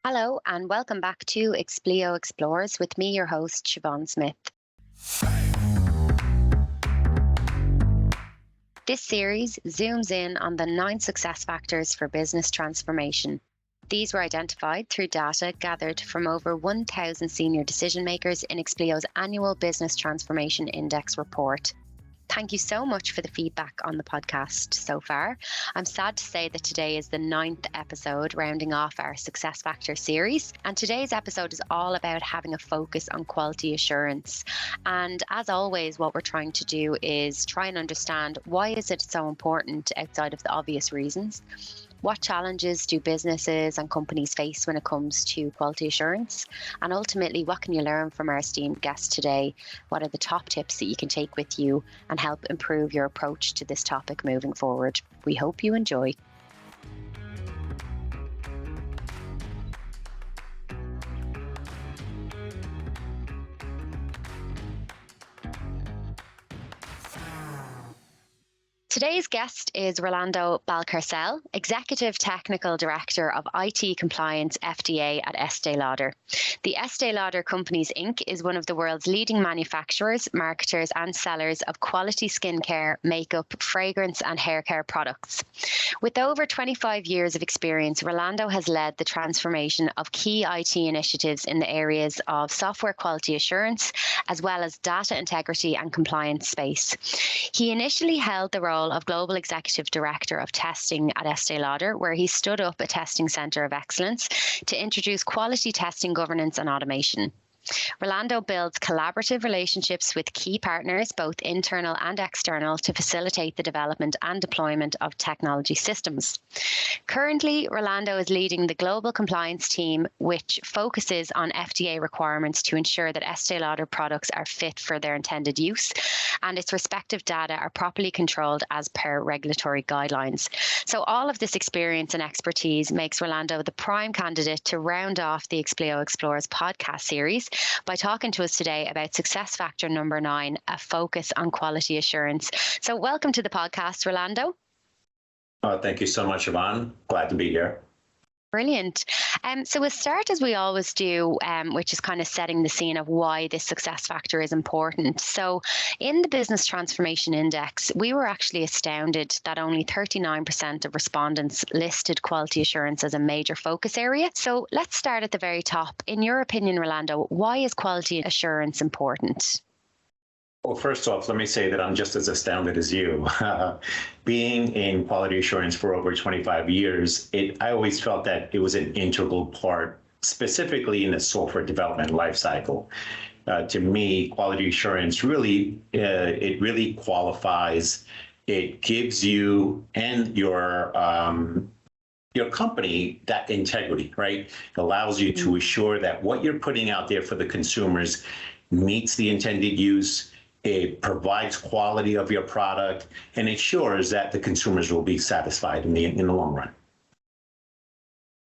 Hello, and welcome back to Expleo Explores with me, your host, Siobhán Smith. This series zooms in on the 9 success factors for business transformation. These were identified through data gathered from over 1,000 senior decision makers in Expleo's annual Business Transformation Index report. Thank you so much for the feedback on the podcast so far. I'm sad to say that today is the 9th episode, rounding off our Success Factor series. And today's episode is all about having a focus on quality assurance. And as always, what we're trying to do is try and understand why is it so important outside of the obvious reasons. What challenges do businesses and companies face when it comes to quality assurance? And ultimately, what can you learn from our esteemed guest today? What are the top tips that you can take with you and help improve your approach to this topic moving forward? We hope you enjoy. Today's guest is Rolando Balcarcel, Executive Technical Director of IT Compliance FDA at Estee Lauder. The Estee Lauder Companies Inc. is one of the world's leading manufacturers, marketers and sellers of quality skincare, makeup, fragrance and hair care products. With over 25 years of experience, Rolando has led the transformation of key IT initiatives in the areas of software quality assurance, as well as data integrity and compliance space. He initially held the role of Global Executive Director of Testing at Estee Lauder, where he stood up a testing centre of excellence to introduce quality testing governance and automation. Rolando builds collaborative relationships with key partners, both internal and external, to facilitate the development and deployment of technology systems. Currently, Rolando is leading the global compliance team, which focuses on FDA requirements to ensure that Estee Lauder products are fit for their intended use and its respective data are properly controlled as per regulatory guidelines. So all of this experience and expertise makes Rolando the prime candidate to round off the Expleo Explores podcast series by talking to us today about success factor number 9, a focus on quality assurance. So welcome to the podcast, Rolando. Thank you so much, Siobhán. Glad to be here. Brilliant. So we'll start as we always do, which is kind of setting the scene of why this success factor is important. So in the Business Transformation Index, we were actually astounded that only 39% of respondents listed quality assurance as a major focus area. So let's start at the very top. In your opinion, Rolando, why is quality assurance important? Well, first off, let me say that I'm just as astounded as you. Being in quality assurance for over 25 years, I always felt that it was an integral part, specifically in the software development lifecycle. To me, quality assurance it really qualifies. It gives you and your company that integrity, right? It allows you to assure that what you're putting out there for the consumers meets the intended use. It provides quality of your product and ensures that the consumers will be satisfied in the long run.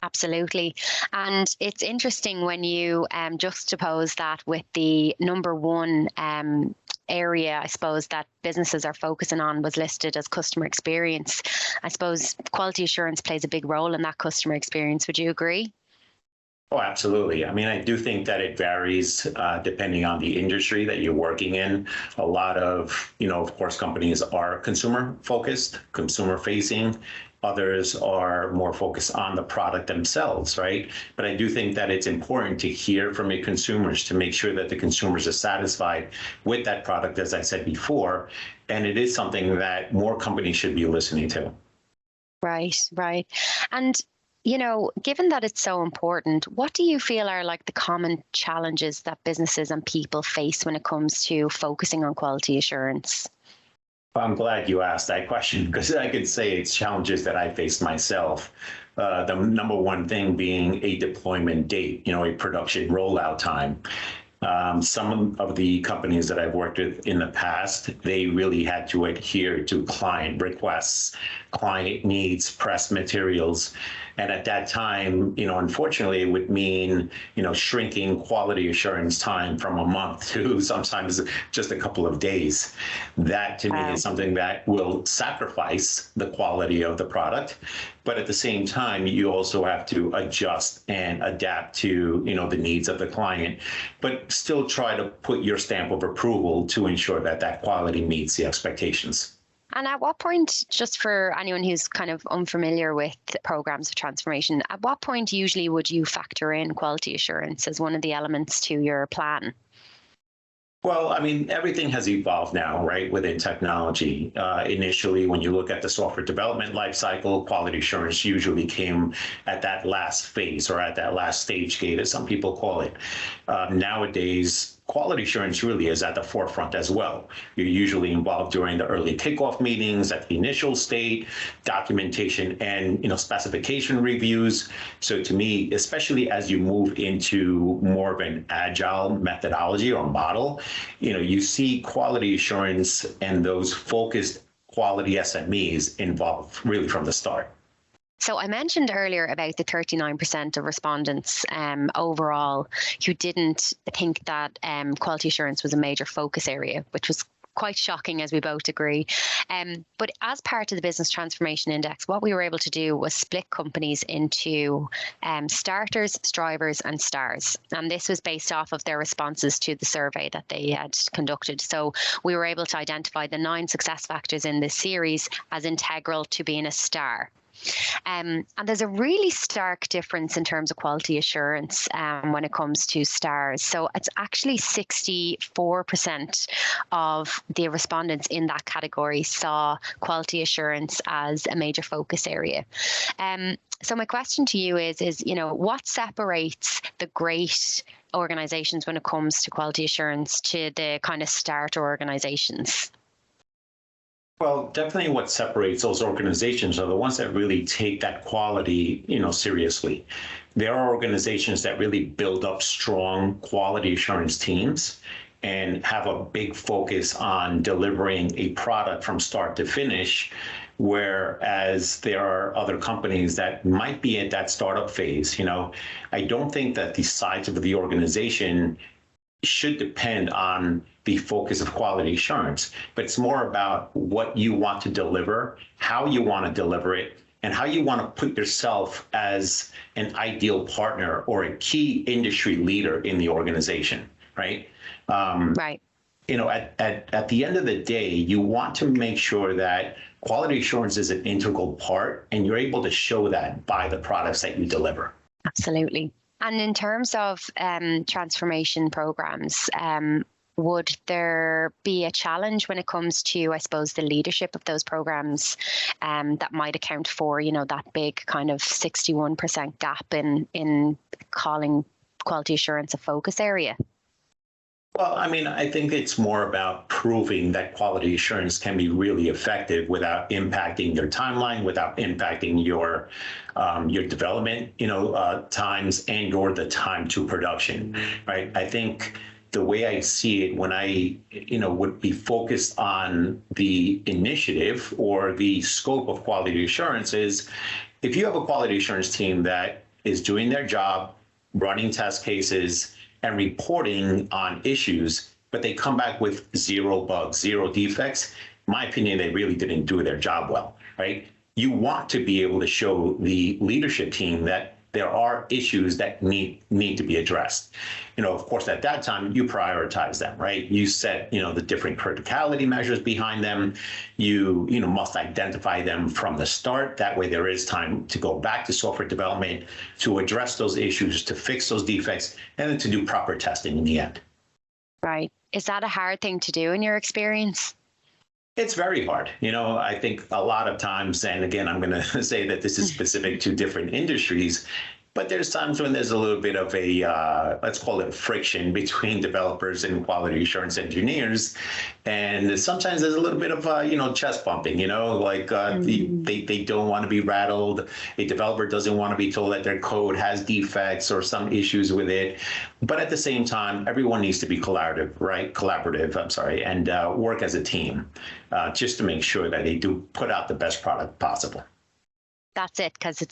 Absolutely. And it's interesting when you juxtapose that with the number one area, I suppose, that businesses are focusing on was listed as customer experience. I suppose quality assurance plays a big role in that customer experience. Would you agree? Oh, absolutely. I mean, I do think that it varies depending on the industry that you're working in. A lot of, of course, companies are consumer focused, consumer facing. Others are more focused on the product themselves, right? But I do think that it's important to hear from your consumers to make sure that the consumers are satisfied with that product, as I said before. And it is something that more companies should be listening to. Right. And given that it's so important, what do you feel are like the common challenges that businesses and people face when it comes to focusing on quality assurance? Well, I'm glad you asked that question because I could say it's challenges that I faced myself. The number one thing being a deployment date, a production rollout time. Some of the companies that I've worked with in the past, they really had to adhere to client requests, client needs, press materials. And at that time, unfortunately, it would mean, shrinking quality assurance time from a month to sometimes just a couple of days. That to me is something that will sacrifice the quality of the product. But at the same time, you also have to adjust and adapt to, the needs of the client, but still try to put your stamp of approval to ensure that that quality meets the expectations. And at what point, just for anyone who's kind of unfamiliar with programs of transformation, at what point usually would you factor in quality assurance as one of the elements to your plan? Well, I mean, everything has evolved now, right, within technology. Initially, when you look at the software development lifecycle, quality assurance usually came at that last phase or at that last stage gate, as some people call it. Nowadays, quality assurance really is at the forefront as well. You're usually involved during the early kickoff meetings at the initial state, documentation and specification reviews. So to me, especially as you move into more of an agile methodology or model, you see quality assurance and those focused quality SMEs involved really from the start. So I mentioned earlier about the 39% of respondents overall who didn't think that quality assurance was a major focus area, which was quite shocking, as we both agree. But as part of the Business Transformation Index, what we were able to do was split companies into starters, strivers, and stars. And this was based off of their responses to the survey that they had conducted. So we were able to identify the 9 success factors in this series as integral to being a star. And there's a really stark difference in terms of quality assurance when it comes to stars. So it's actually 64% of the respondents in that category saw quality assurance as a major focus area. So my question to you is what separates the great organizations when it comes to quality assurance to the kind of starter organizations? Well, definitely what separates those organizations are the ones that really take that quality, seriously. There are organizations that really build up strong quality assurance teams and have a big focus on delivering a product from start to finish, whereas there are other companies that might be at that startup phase. I don't think that the size of the organization should depend on the focus of quality assurance, but it's more about what you want to deliver, how you want to deliver it, and how you want to put yourself as an ideal partner or a key industry leader in the organization, right? Right. At the end of the day, you want to make sure that quality assurance is an integral part, and you're able to show that by the products that you deliver. Absolutely. And in terms of transformation programs, would there be a challenge when it comes to, I suppose, the leadership of those programs that might account for, that big kind of 61% gap in calling quality assurance a focus area? Well, I mean, I think it's more about proving that quality assurance can be really effective without impacting your timeline, without impacting your development, times and or the time to production, right? I think the way I see it, when I, would be focused on the initiative or the scope of quality assurance is, if you have a quality assurance team that is doing their job, running test cases, and reporting on issues, but they come back with 0 bugs, 0 defects, in my opinion, they really didn't do their job well, right? You want to be able to show the leadership team that there are issues that need to be addressed. Of course, at that time, you prioritize them, right? You set, the different criticality measures behind them. You must identify them from the start. That way there is time to go back to software development, to address those issues, to fix those defects, and then to do proper testing in the end. Right. Is that a hard thing to do in your experience? It's very hard. I think a lot of times, and again, I'm going to say that this is specific to different industries, But there's times when there's a little bit of a, let's call it friction between developers and quality assurance engineers. And sometimes there's a little bit of, chest bumping, like they don't want to be rattled. A developer doesn't want to be told that their code has defects or some issues with it. But at the same time, everyone needs to be collaborative, and work as a team just to make sure that they do put out the best product possible. That's it, because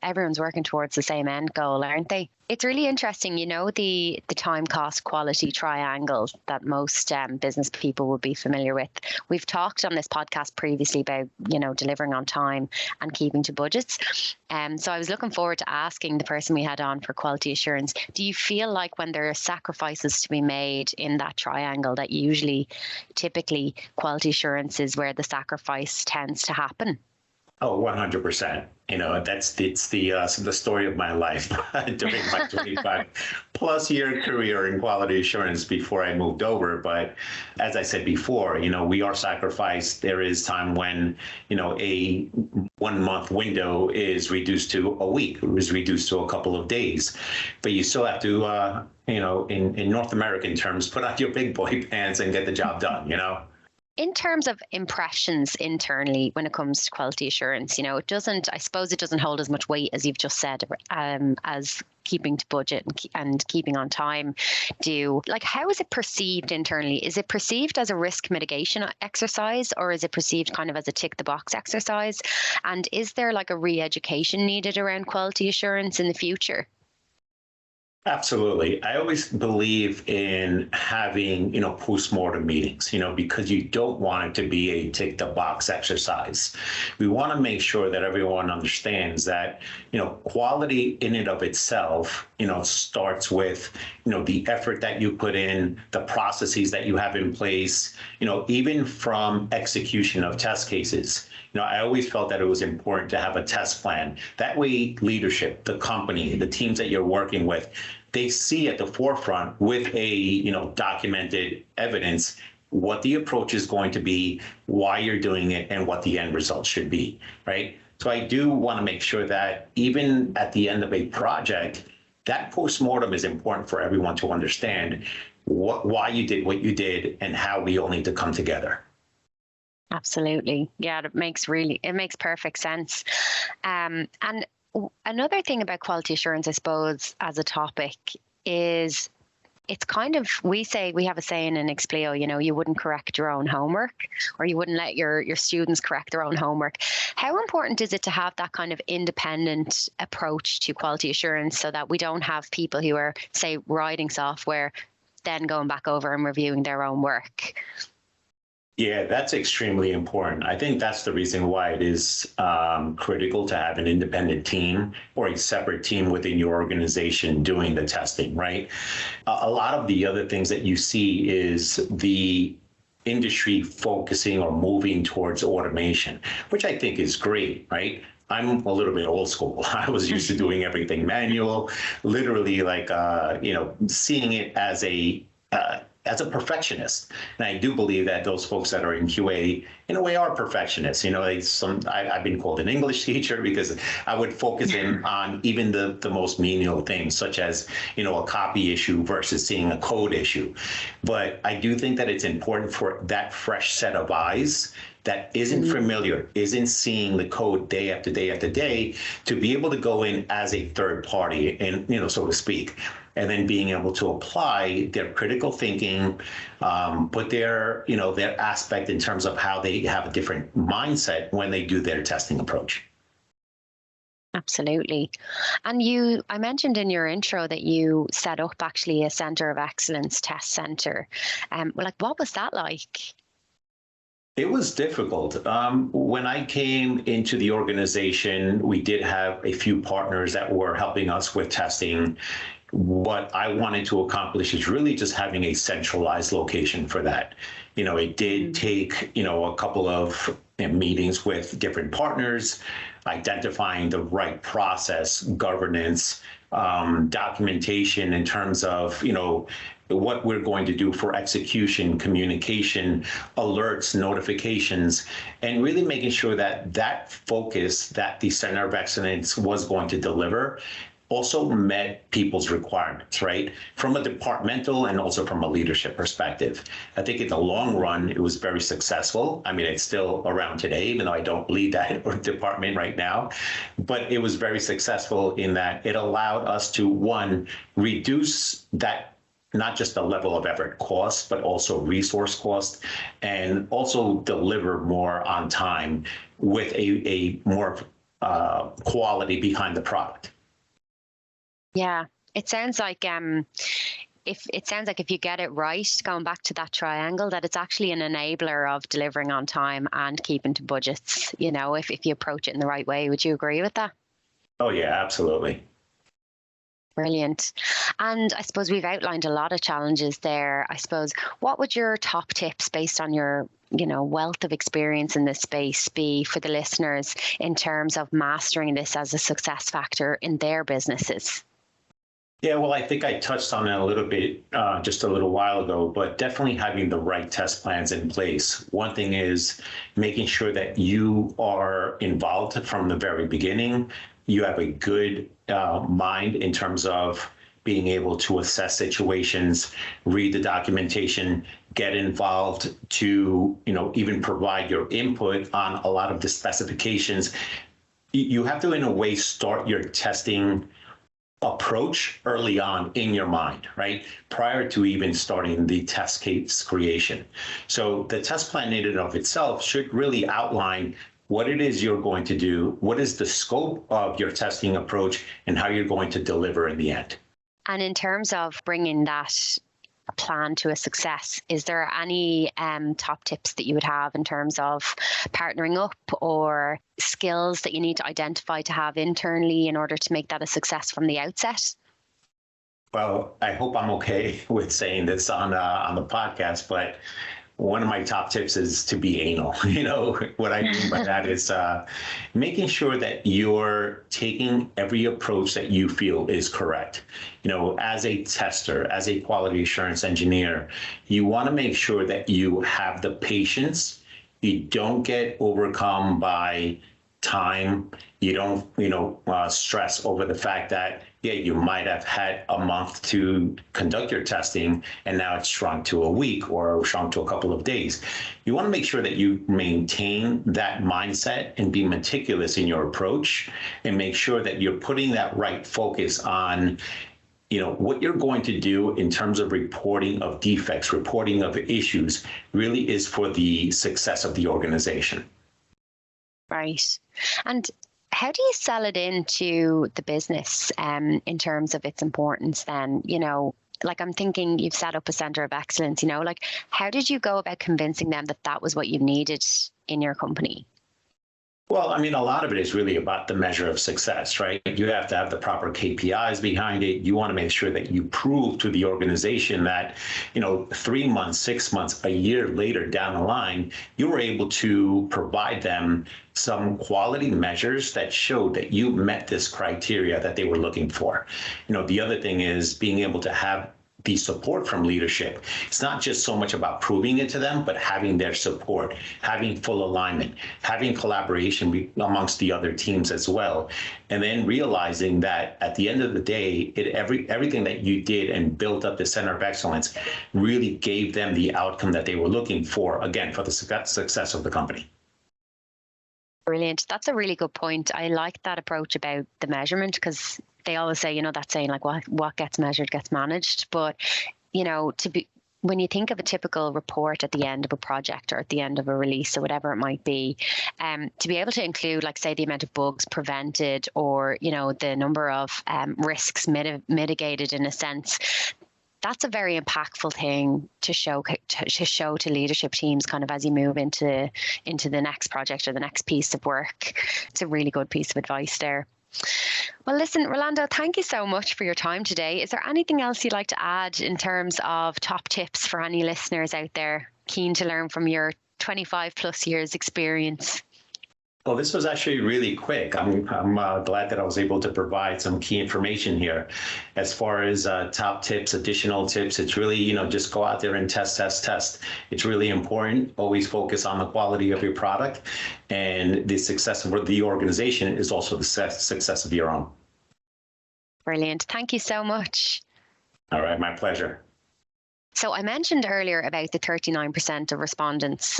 everyone's working towards the same end goal, aren't they? It's really interesting, the time, cost, quality triangle that most business people will be familiar with. We've talked on this podcast previously about, delivering on time and keeping to budgets. So I was looking forward to asking the person we had on for quality assurance, do you feel like when there are sacrifices to be made in that triangle that typically quality assurance is where the sacrifice tends to happen? Oh, 100%. It's the story of my life during my 25 plus year career in quality assurance before I moved over. But as I said before, we are sacrificed. There is time when, a 1 month window is reduced to a week, is reduced to a couple of days. But you still have to, in North American terms, put on your big boy pants and get the job done, In terms of impressions internally, when it comes to quality assurance, I suppose it doesn't hold as much weight as you've just said, as keeping to budget and keeping on time do. Like, how is it perceived internally? Is it perceived as a risk mitigation exercise, or is it perceived kind of as a tick the box exercise? And is there like a re-education needed around quality assurance in the future? Absolutely. I always believe in having, post-mortem meetings, because you don't want it to be a tick the box exercise. We want to make sure that everyone understands that, quality in and of itself, starts with, the effort that you put in, the processes that you have in place, even from execution of test cases. I always felt that it was important to have a test plan. That way, leadership, the company, the teams that you're working with, they see at the forefront with a, documented evidence what the approach is going to be, why you're doing it, and what the end result should be, right? So I do want to make sure that even at the end of a project, that postmortem is important for everyone to understand why you did what you did and how we all need to come together. Absolutely. Yeah, it makes perfect sense. And another thing about quality assurance, I suppose, as a topic is it's kind of, we have a saying in Expleo, you wouldn't correct your own homework, or you wouldn't let your students correct their own homework. How important is it to have that kind of independent approach to quality assurance so that we don't have people who are, say, writing software, then going back over and reviewing their own work? Yeah, that's extremely important. I think that's the reason why it is critical to have an independent team or a separate team within your organization doing the testing, right? A lot of the other things that you see is the industry focusing or moving towards automation, which I think is great, right? I'm a little bit old school. I was used to doing everything manual, literally like, seeing it as a perfectionist. And I do believe that those folks that are in QA, in a way, are perfectionists. I've been called an English teacher because I would focus in on even the most menial things, such as, a copy issue versus seeing a code issue. But I do think that it's important for that fresh set of eyes that isn't familiar, isn't seeing the code day after day after day, to be able to go in as a third party and, so to speak, and then being able to apply their critical thinking, put their aspect in terms of how they have a different mindset when they do their testing approach. Absolutely. And I mentioned in your intro that you set up actually a Center of Excellence test center. What was that like? It was difficult. When I came into the organization, we did have a few partners that were helping us with testing. What I wanted to accomplish is really just having a centralized location for that. It did take, a couple of meetings with different partners, identifying the right process, governance, documentation in terms of, what we're going to do for execution, communication, alerts, notifications, and really making sure that focus that the Center of Excellence was going to deliver also met people's requirements, right? From a departmental and also from a leadership perspective. I think in the long run, it was very successful. I mean, it's still around today, even though I don't lead that department right now, but it was very successful in that it allowed us to, one, reduce that, not just the level of effort cost, but also resource cost, and also deliver more on time with a more quality behind the product. Yeah, it sounds like if you get it right, going back to that triangle, that it's actually an enabler of delivering on time and keeping to budgets, you know, if you approach it in the right way. Would you agree with that? Oh yeah, absolutely. Brilliant. And I suppose we've outlined a lot of challenges there. I suppose, what would your top tips based on your, you know, wealth of experience in this space be for the listeners in terms of mastering this as a success factor in their businesses? Yeah, well, I think I touched on it a little bit just a little while ago, but definitely having the right test plans in place. One thing is making sure that you are involved from the very beginning. You have a good mind in terms of being able to assess situations, read the documentation, get involved to, you know, even provide your input on a lot of the specifications. You have to, in a way, start your testing approach early on in your mind, right? Prior to even starting the test case creation. So the test plan in and of itself should really outline what it is you're going to do, what is the scope of your testing approach, and how you're going to deliver in the end. And in terms of bringing that plan to a success, is there any top tips that you would have in terms of partnering up or skills that you need to identify to have internally in order to make that a success from the outset? Well, I hope I'm okay with saying this on the podcast, but one of my top tips is to be anal. You know, what I mean by that is making sure that you're taking every approach that you feel is correct. You know, as a tester, as a quality assurance engineer, you want to make sure that you have the patience. You don't get overcome by time. You don't, stress over the fact that, yeah, you might have had a month to conduct your testing and now it's shrunk to a week or shrunk to a couple of days. You want to make sure that you maintain that mindset and be meticulous in your approach and make sure that you're putting that right focus on, you know, what you're going to do in terms of reporting of defects, reporting of issues really is for the success of the organization. Right. And how do you sell it into the business in terms of its importance then? You know, like I'm thinking you've set up a center of excellence, you know, like how did you go about convincing them that that was what you needed in your company? Well, I mean, a lot of it is really about the measure of success, right? You have to have the proper KPIs behind it. You want to make sure that you prove to the organization that, you know, 3 months, 6 months, a year later down the line, you were able to provide them some quality measures that showed that you met this criteria that they were looking for. You know, the other thing is being able to have the support from leadership. It's not just so much about proving it to them, but having their support, having full alignment, having collaboration amongst the other teams as well. And then realizing that at the end of the day, everything that you did and built up the center of excellence really gave them the outcome that they were looking for, again, for the success of the company. Brilliant. That's a really good point. I like that approach about the measurement because they always say, you know, that saying like what gets measured gets managed. But, you know, when you think of a typical report at the end of a project or at the end of a release or whatever it might be, to be able to include, like, say, the amount of bugs prevented or, you know, the number of risks mitigated in a sense, that's a very impactful thing to show to leadership teams kind of as you move into the next project or the next piece of work. It's a really good piece of advice there. Well, listen, Rolando, thank you so much for your time today. Is there anything else you'd like to add in terms of top tips for any listeners out there keen to learn from your 25 plus years experience? Well, this was actually really quick. I'm glad that I was able to provide some key information here. As far as top tips, additional tips, it's really, you know, just go out there and test. It's really important. Always focus on the quality of your product, and the success of the organization is also the success of your own. Brilliant. Thank you so much. All right, my pleasure. So I mentioned earlier about the 39% of respondents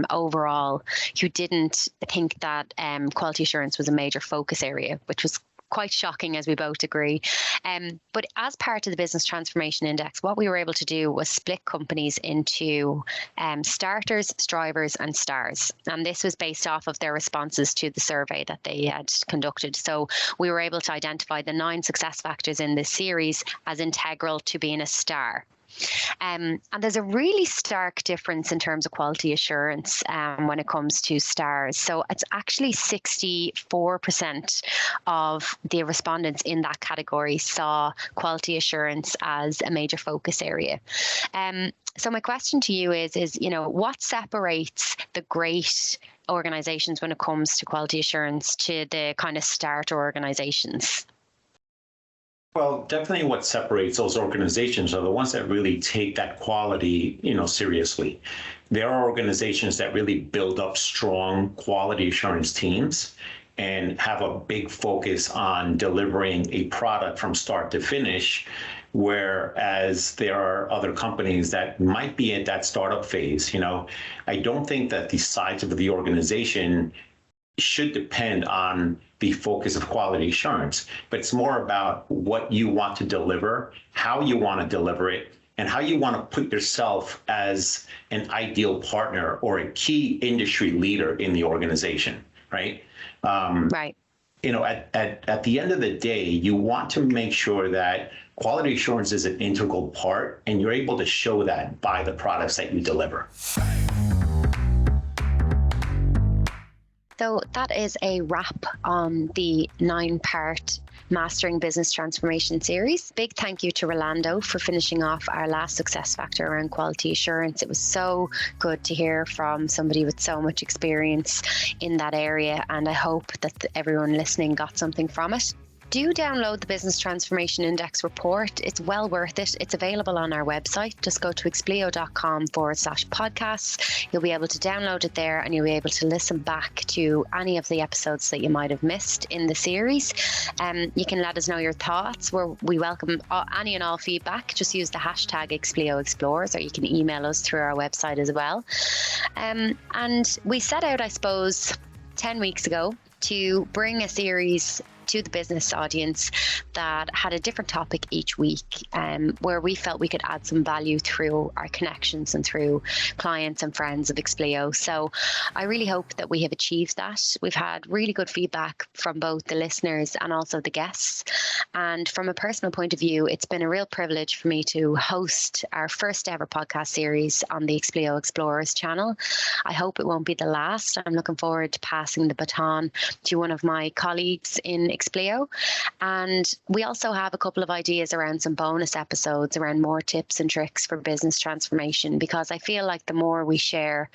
overall who didn't think that quality assurance was a major focus area, which was quite shocking, as we both agree. But as part of the Business Transformation Index, what we were able to do was split companies into starters, strivers, and stars. And this was based off of their responses to the survey that they had conducted. So we were able to identify the 9 success factors in this series as integral to being a star. And there's a really stark difference in terms of quality assurance when it comes to stars. So it's actually 64% of the respondents in that category saw quality assurance as a major focus area. So my question to you is, what separates the great organizations when it comes to quality assurance to the kind of starter organizations? Well, definitely what separates those organizations are the ones that really take that quality, seriously. There are organizations that really build up strong quality assurance teams and have a big focus on delivering a product from start to finish, whereas there are other companies that might be at that startup phase. I don't think that the size of the organization should depend on the focus of quality assurance, but it's more about what you want to deliver, how you want to deliver it, and how you want to put yourself as an ideal partner or a key industry leader in the organization, right? Right. At the end of the day, you want to make sure that quality assurance is an integral part, and you're able to show that by the products that you deliver. So that is a wrap on the 9-part Mastering Business Transformation series. Big thank you to Rolando for finishing off our last success factor around quality assurance. It was so good to hear from somebody with so much experience in that area, and I hope that everyone listening got something from it. Do download the Business Transformation Index report. It's well worth it. It's available on our website. Just go to expleo.com/podcasts. You'll be able to download it there, and you'll be able to listen back to any of the episodes that you might have missed in the series. You can let us know your thoughts. We welcome any and all feedback. Just use the hashtag Expleo Explores, or you can email us through our website as well. And we set out, I suppose, 10 weeks ago to bring a series to the business audience that had a different topic each week, where we felt we could add some value through our connections and through clients and friends of Expleo. So I really hope that we have achieved that. We've had really good feedback from both the listeners and also the guests. And from a personal point of view, it's been a real privilege for me to host our first ever podcast series on the Expleo Explores channel. I hope it won't be the last. I'm looking forward to passing the baton to one of my colleagues in Expleo. And we also have a couple of ideas around some bonus episodes around more tips and tricks for business transformation, because I feel like the more we share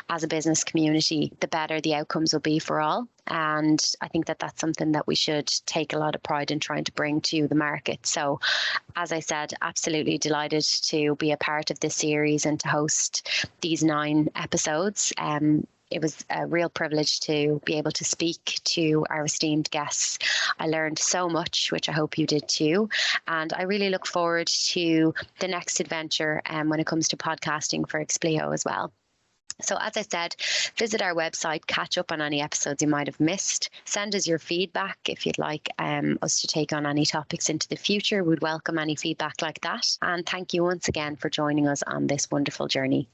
as a business community, the better the outcomes will be for all. And I think that that's something that we should take a lot of pride in trying to bring to the market. So, as I said, absolutely delighted to be a part of this series and to host these 9 episodes. It was a real privilege to be able to speak to our esteemed guests. I learned so much, which I hope you did too. And I really look forward to the next adventure when it comes to podcasting for Expleo as well. So as I said, visit our website, catch up on any episodes you might have missed. Send us your feedback if you'd like us to take on any topics into the future. We'd welcome any feedback like that. And thank you once again for joining us on this wonderful journey.